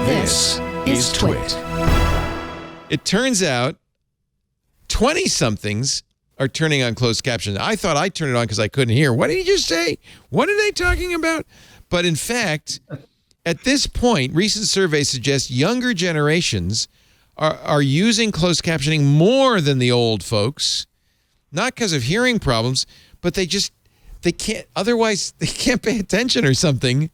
This is TWiT. It turns out 20-somethings are turning on closed captions. I thought I turned it on because I couldn't hear. What did he just say? What are they talking about? But in fact, at this point, recent surveys suggest younger generations are using closed captioning more than the old folks, not because of hearing problems, but they can't, otherwise they can't pay attention or something.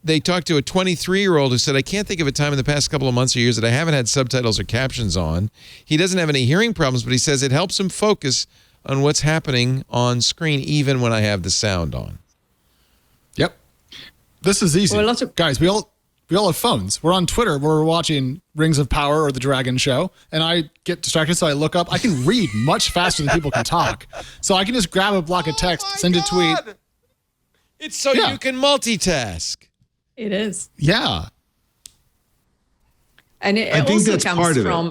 They talked to a 23-year-old who said, I can't think of a time in the past couple of months or years that I haven't had subtitles or captions on. He doesn't have any hearing problems, but he says it helps him focus on what's happening on screen, even when I have the sound on. Yep. This is easy. Well, Guys, we all have phones. We're on Twitter where we're watching Rings of Power or The Dragon Show, and I get distracted, so I look up. I can read much faster than people can talk. So I can just grab a block of text, send a tweet. It's so you can multitask. It is. Yeah. And it I think also that's comes part of from...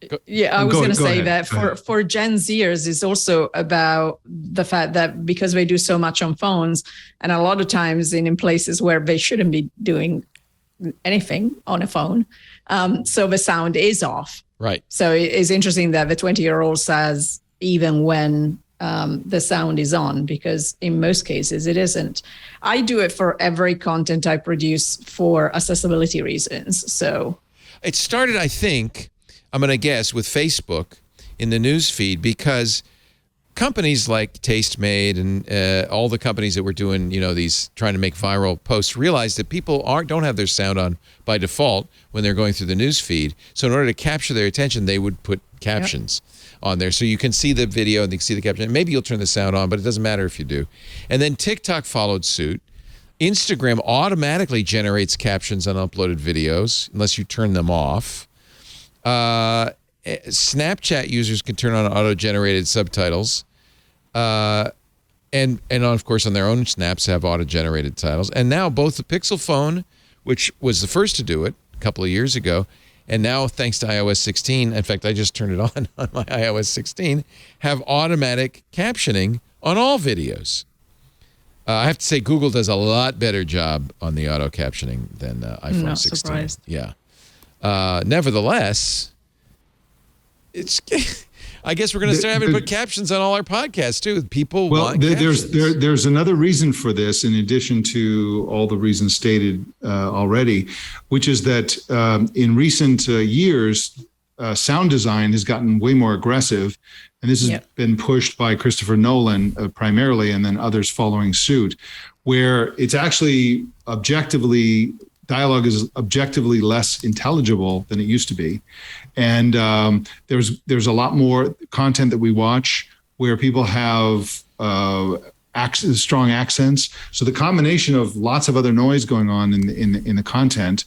it. Yeah, I was going to say ahead. that for Gen Zers, it's also about the fact that because they do so much on phones, and a lot of times in places where they shouldn't be doing anything on a phone, so the sound is off. Right. So it's interesting that the 20-year-old says even when the sound is on, because in most cases it isn't. I do it for every content I produce for accessibility reasons. So it started, I think, I'm going to guess, with Facebook in the news feed, because companies like Tastemade and all the companies that were doing, these trying to make viral posts realized that people don't have their sound on by default when they're going through the news feed. So in order to capture their attention, they would put captions on there. So you can see the video and you can see the caption. Maybe you'll turn the sound on, but it doesn't matter if you do. And then TikTok followed suit. Instagram automatically generates captions on uploaded videos unless you turn them off. Snapchat users can turn on auto-generated subtitles. And of course, on their own snaps have auto-generated titles. And now both the Pixel phone, which was the first to do it a couple of years ago, and now thanks to iOS 16, in fact, I just turned it on my iOS 16, have automatic captioning on all videos. I have to say Google does a lot better job on the auto captioning than iPhone Not 16. surprised. Yeah. Nevertheless, I guess we're going to start having to put captions on all our podcasts too. People want captions. There's another reason for this, in addition to all the reasons stated already, which is that in recent years, sound design has gotten way more aggressive, and this has been pushed by Christopher Nolan primarily, and then others following suit, where it's actually dialogue is objectively less intelligible than it used to be. And there's a lot more content that we watch where people have strong accents. So the combination of lots of other noise going on in the content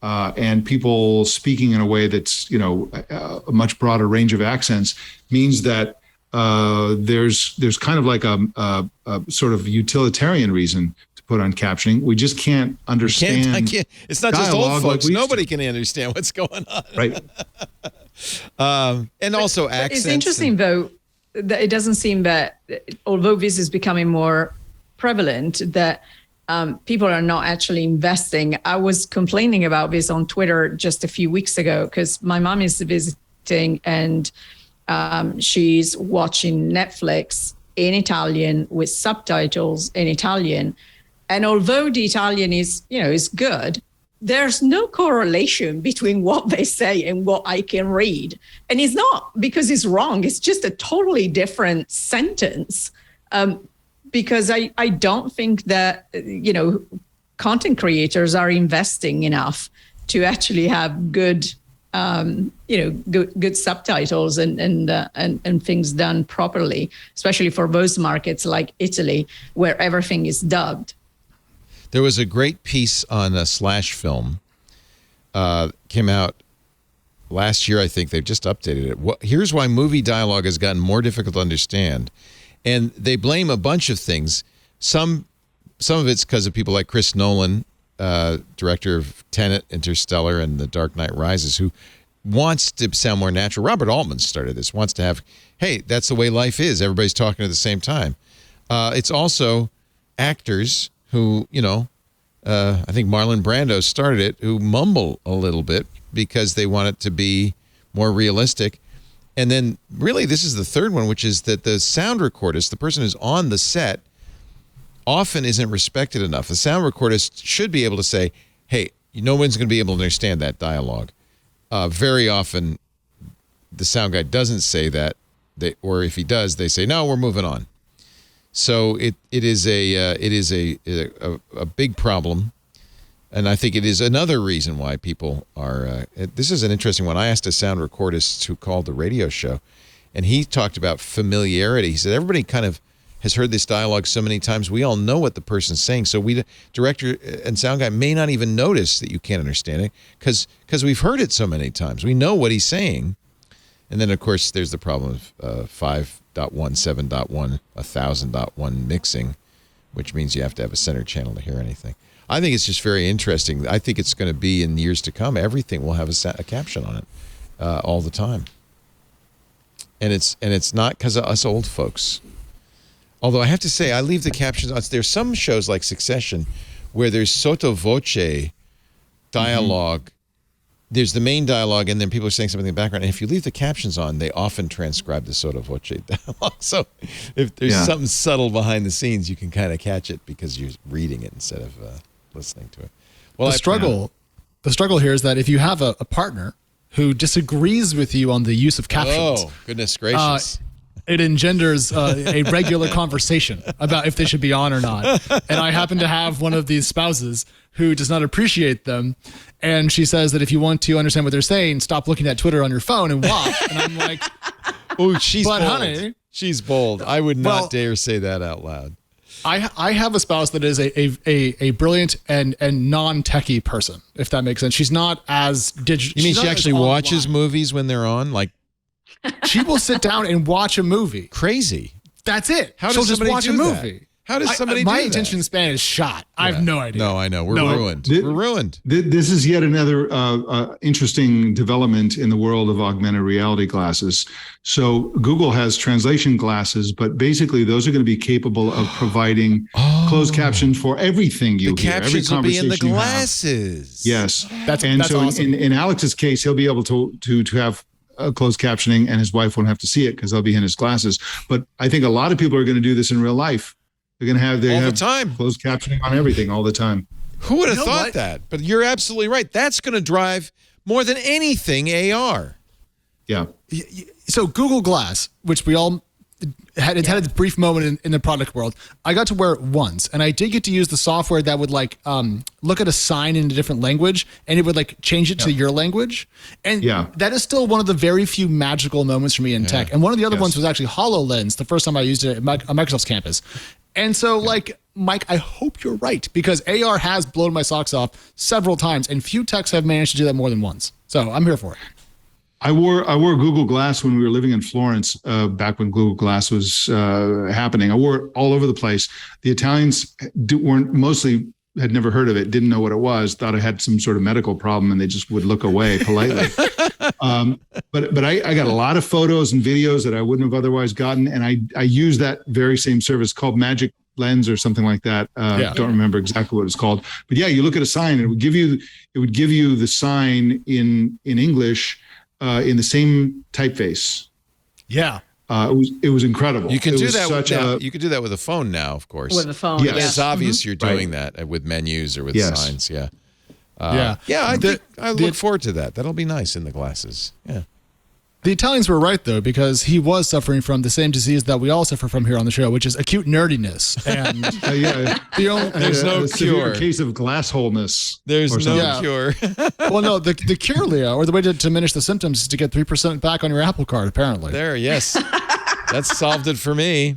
and people speaking in a way that's, a much broader range of accents means that there's kind of like a sort of utilitarian reason put on captioning. We just can't understand. It's not just old folks. Nobody can understand what's going on. Right. And also accents. It's interesting, though, that it doesn't seem that, although this is becoming more prevalent, that people are not actually investing. I was complaining about this on Twitter just a few weeks ago because my mom is visiting and she's watching Netflix in Italian with subtitles in Italian. And although the Italian is good, there's no correlation between what they say and what I can read. And it's not because it's wrong. It's just a totally different sentence. Because I don't think that, content creators are investing enough to actually have good, good subtitles and things done properly, especially for those markets like Italy, where everything is dubbed. There was a great piece on a Slash Film, came out last year, I think. They've just updated it. Here's why movie dialogue has gotten more difficult to understand. And they blame a bunch of things. Some of it's because of people like Chris Nolan, director of Tenet, Interstellar, and The Dark Knight Rises, who wants to sound more natural. Robert Altman started this, wants to have, hey, that's the way life is. Everybody's talking at the same time. It's also actors who, I think Marlon Brando started it, who mumble a little bit because they want it to be more realistic. And then really this is the third one, which is that the sound recordist, the person who's on the set, often isn't respected enough. The sound recordist should be able to say, hey, no one's going to be able to understand that dialogue. Very often the sound guy doesn't say that, or if he does, they say, no, we're moving on. So it is a big problem. And I think it is another reason why people are, this is an interesting one. I asked a sound recordist who called the radio show, and he talked about familiarity. He said, everybody kind of has heard this dialogue so many times, we all know what the person's saying. So director and sound guy may not even notice that you can't understand it because we've heard it so many times. We know what he's saying. And then, of course, there's the problem of 5.1, 7.1, 1000.1 mixing, which means you have to have a center channel to hear anything. I think it's just very interesting. I think it's going to be in years to come. Everything will have a caption on it all the time. And it's not because of us old folks. Although I have to say, I leave the captions on. There's some shows like Succession where there's sotto voce dialogue. Mm-hmm. There's the main dialogue, and then people are saying something in the background. And if you leave the captions on, they often transcribe the sotto voce dialogue. So if there's something subtle behind the scenes, you can kind of catch it because you're reading it instead of listening to it. Well, the struggle here is that if you have a partner who disagrees with you on the use of captions, oh goodness gracious, it engenders a regular conversation about if they should be on or not. And I happen to have one of these spouses who does not appreciate them. And she says that if you want to understand what they're saying, stop looking at Twitter on your phone and watch. And I'm like, oh, she's bold. Honey, she's bold. I would not dare say that out loud. I have a spouse that is a brilliant and non-techie person, if that makes sense. She's not as digital. You mean she actually watches movies when they're on? Like, she will sit down and watch a movie. Crazy. That's it. How She'll does just somebody watch do a movie. That? How does somebody do that? My attention span is shot. I have no idea. No, I know. We're ruined. We're ruined. This is yet another interesting development in the world of augmented reality glasses. So Google has translation glasses, but basically those are going to be capable of providing closed captions for everything you hear. Every captions will be in the glasses. Yes. That's so awesome. in Alex's case, he'll be able to have closed captioning, and his wife won't have to see it because they'll be in his glasses. But I think a lot of people are going to do this in real life. They're going to have the time closed captioning on everything all the time. Who would have thought that? But you're absolutely right. That's going to drive more than anything AR. Yeah. So Google Glass, which we all had a brief moment in the product world. I got to wear it once, and I did get to use the software that would look at a sign in a different language, and it would change it to your language. And that is still one of the very few magical moments for me in tech. And one of the other ones was actually HoloLens, the first time I used it at Microsoft's campus. And so, Mike, I hope you're right, because AR has blown my socks off several times, and few techs have managed to do that more than once. So I'm here for it. I wore Google Glass when we were living in Florence, back when Google Glass was happening. I wore it all over the place. The Italians had never heard of it, didn't know what it was, thought I had some sort of medical problem, and they just would look away politely. But I got a lot of photos and videos that I wouldn't have otherwise gotten, and I used that very same service called Magic Lens or something like that. Don't remember exactly what it's called. But yeah, you look at a sign, and it would give you the sign in English in the same typeface. Yeah. It was incredible. You can do that. You can do that with a phone now, of course. With a phone, yes. It's obvious you're doing that with menus or with signs. Yeah. I look forward to that. That'll be nice in the glasses. Yeah. The Italians were right, though, because he was suffering from the same disease that we all suffer from here on the show, which is acute nerdiness. And there's no cure. Case of glassholeness. There's no cure. Well, no, the cure, Leo, or the way to diminish the symptoms is to get 3% back on your Apple Card, apparently. Yes. That's solved it for me.